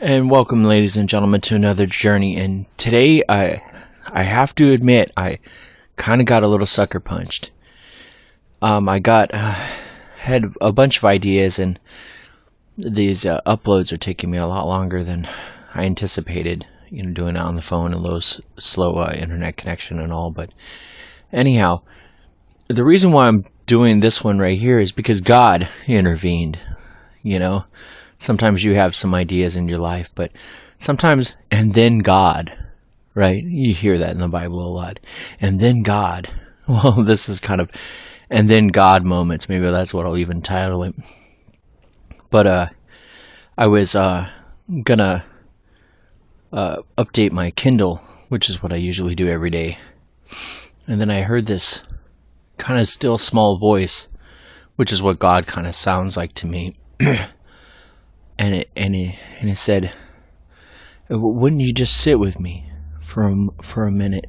And welcome, ladies and gentlemen, to another journey. And today, I have to admit, I kind of got a little sucker punched. I had a bunch of ideas, and these uploads are taking me a lot longer than I anticipated. Doing it on the phone and slow internet connection and all. But anyhow, the reason why I'm doing this one right here is because God intervened. Sometimes you have some ideas in your life, but sometimes, and then God, right? You hear that in the Bible a lot. And then God. Well, this is kind of, and then God moments. Maybe that's what I'll even title it. But I was gonna update my Kindle, which is what I usually do every day. And then I heard this kind of still small voice, which is what God kind of sounds like to me. And it said, "Wouldn't you just sit with me for a minute?"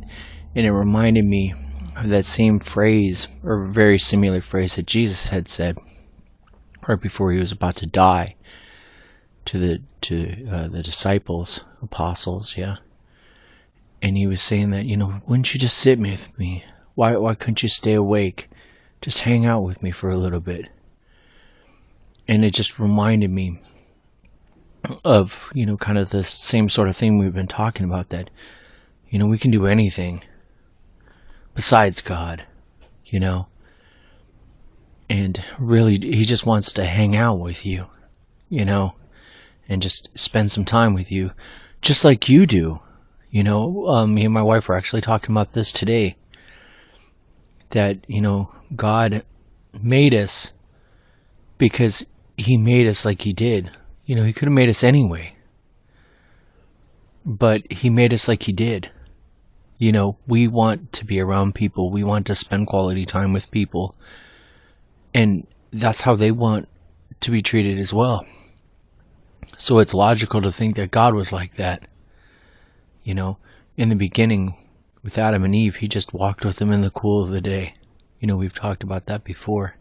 And it reminded me of that same phrase, or very similar phrase, that Jesus had said right before he was about to die to the disciples, apostles, yeah. And he was saying that, wouldn't you just sit with me? Why couldn't you stay awake? Just hang out with me for a little bit. And it just reminded me of, kind of the same sort of thing we've been talking about, that, we can do anything besides God, and really he just wants to hang out with you, and just spend some time with you, just like you do. Me and my wife were actually talking about this today, that, God made us because he made us like he did. He could have made us anyway, but he made us like he did. We want to be around people. We want to spend quality time with people. And that's how they want to be treated as well. So it's logical to think that God was like that. In the beginning, with Adam and Eve, he just walked with them in the cool of the day. We've talked about that before.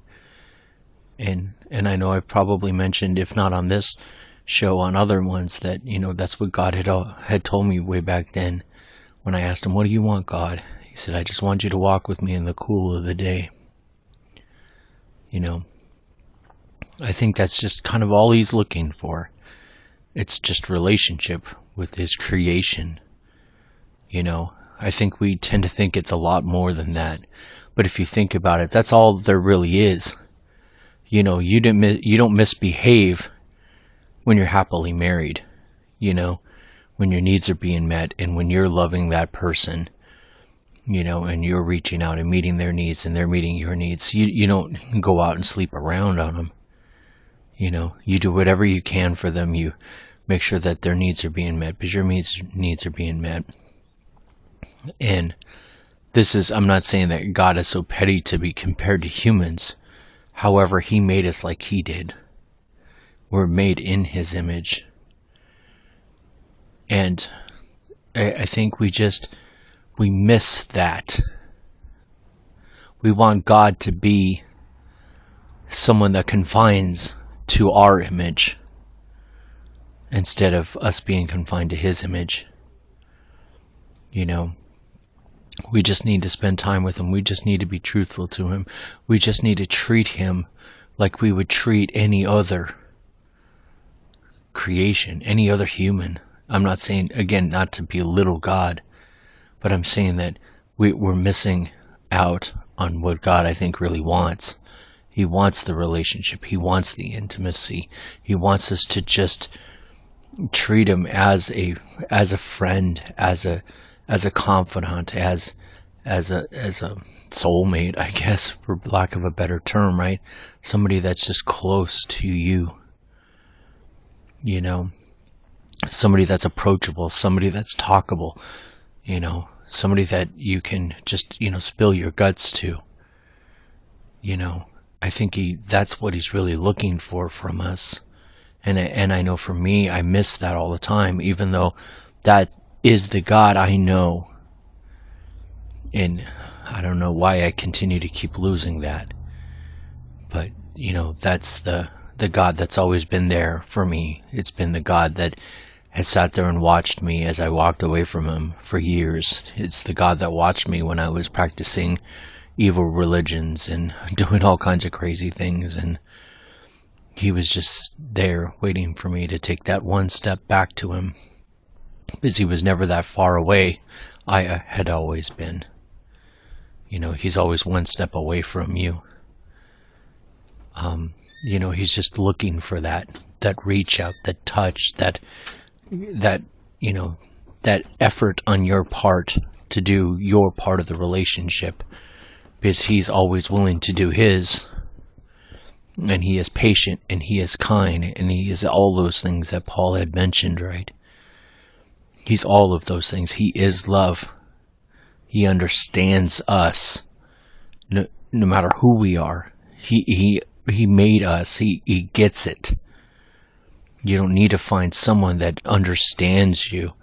And I know I've probably mentioned, if not on this show, on other ones, that, that's what God had told me way back then when I asked him, "What do you want, God?" He said, "I just want you to walk with me in the cool of the day." I think that's just kind of all he's looking for. It's just relationship with his creation. I think we tend to think it's a lot more than that. But if you think about it, that's all there really is. You don't misbehave when you're happily married, when your needs are being met, and when you're loving that person, and you're reaching out and meeting their needs and they're meeting your needs. You don't go out and sleep around on them. You do whatever you can for them. You make sure that their needs are being met because your needs are being met. And I'm not saying that God is so petty to be compared to humans. However, he made us like he did. We're made in his image. And I think we miss that. We want God to be someone that confines to our image instead of us being confined to his image. We just need to spend time with him. We just need to be truthful to him. We just need to treat him like we would treat any other creation, any other human. I'm not saying, again, not to belittle God, but I'm saying that we're missing out on what God, I think, really wants. He wants the relationship. He wants the intimacy. He wants us to just treat him as a friend, as a confidant, as a soulmate, I guess, for lack of a better term, right? Somebody that's just close to you. Somebody that's approachable, somebody that's talkable, somebody that you can just, spill your guts to. I think that's what he's really looking for from us. And I know for me, I miss that all the time, even though that is the God I know. And I don't know why I continue to keep losing that. But, that's the God that's always been there for me. It's been the God that has sat there and watched me as I walked away from him for years. It's the God that watched me when I was practicing evil religions and doing all kinds of crazy things, and he was just there waiting for me to take that one step back to him, because he was never that far away. I had always been. He's always one step away from you. He's just looking for that reach out, that touch, that effort on your part to do your part of the relationship, because he's always willing to do his, and he is patient, and he is kind, and he is all those things that Paul had mentioned, right? He's all of those things. He is love. He understands us, no matter who we are. He made us. He gets it. You don't need to find someone that understands you.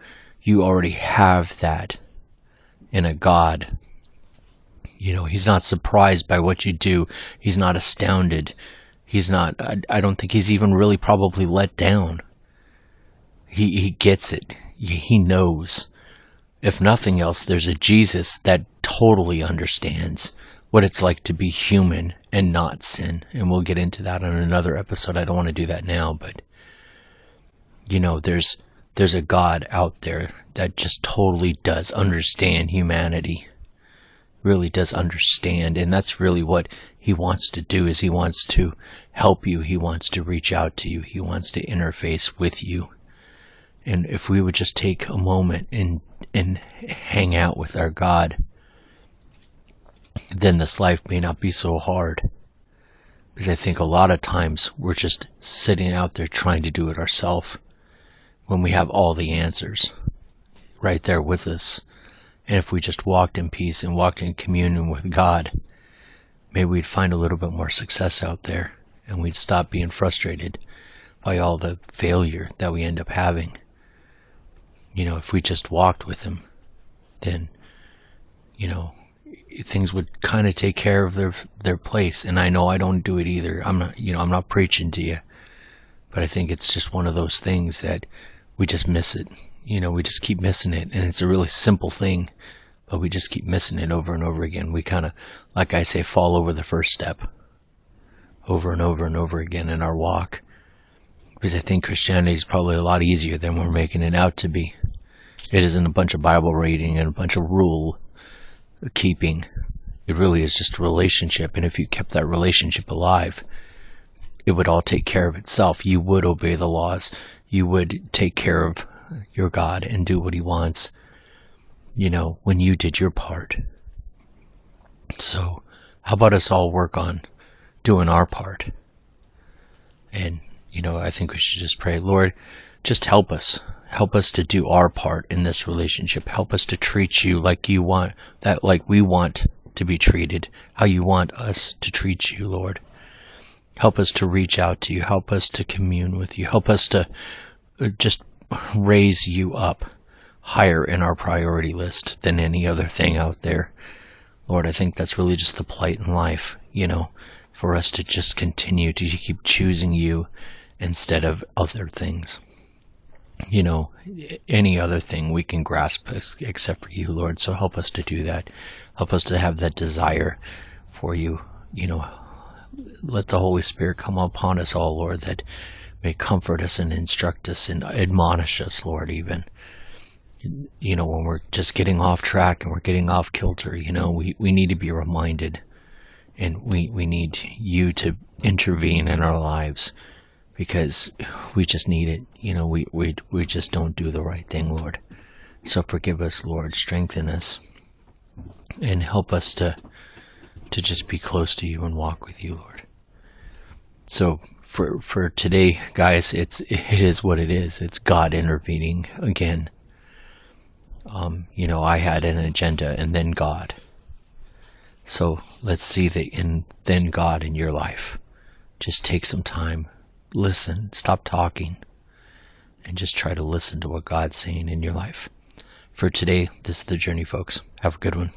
You already have that in a God. He's not surprised by what you do. He's not astounded. He's not, I don't think he's even really probably let down. He gets it. He knows. If nothing else, there's a Jesus that totally understands what it's like to be human and not sin. And we'll get into that on another episode. I don't want to do that now, but there's a God out there that just totally does understand humanity. Really does understand, and that's really what he wants to do, is he wants to help you. He wants to reach out to you. He wants to interface with you. And if we would just take a moment and hang out with our God, then this life may not be so hard. Because I think a lot of times we're just sitting out there trying to do it ourselves, when we have all the answers right there with us. And if we just walked in peace and walked in communion with God, maybe we'd find a little bit more success out there, and we'd stop being frustrated by all the failure that we end up having. If we just walked with him, then, things would kind of take care of their place. And I know I don't do it either. I'm not preaching to you, but I think it's just one of those things that we just miss it. We just keep missing it, and it's a really simple thing, but we just keep missing it over and over again. We kind of, like I say, fall over the first step over and over and over again in our walk, because I think Christianity is probably a lot easier than we're making it out to be. It isn't a bunch of Bible reading and a bunch of rule keeping. It really is just a relationship, and if you kept that relationship alive, it would all take care of itself. You would obey the laws. You would take care of your God and do what he wants, when you did your part. So how about us all work on doing our part? And, I think we should just pray, Lord, just help us. Help us to do our part in this relationship. Help us to treat you like you want, like we want to be treated, how you want us to treat you, Lord. Help us to reach out to you. Help us to commune with you. Help us to just raise you up higher in our priority list than any other thing out there. Lord, I think that's really just the plight in life, for us to just continue to keep choosing you instead of other things. Any other thing we can grasp except for you, Lord. So help us to do that. Help us to have that desire for you. Let the Holy Spirit come upon us all, Lord, that may comfort us and instruct us and admonish us, Lord, even. When we're just getting off track and we're getting off kilter, we need to be reminded, and we need you to intervene in our lives, because we just need it. We just don't do the right thing, Lord. So forgive us, Lord. Strengthen us and help us to just be close to you and walk with you, Lord. So for today, guys, it is what it is. It's God intervening again. I had an agenda and then God. So let's see the then God in your life. Just take some time, listen, stop talking, and just try to listen to what God's saying in your life. For today, this is The Journey, folks. Have a good one.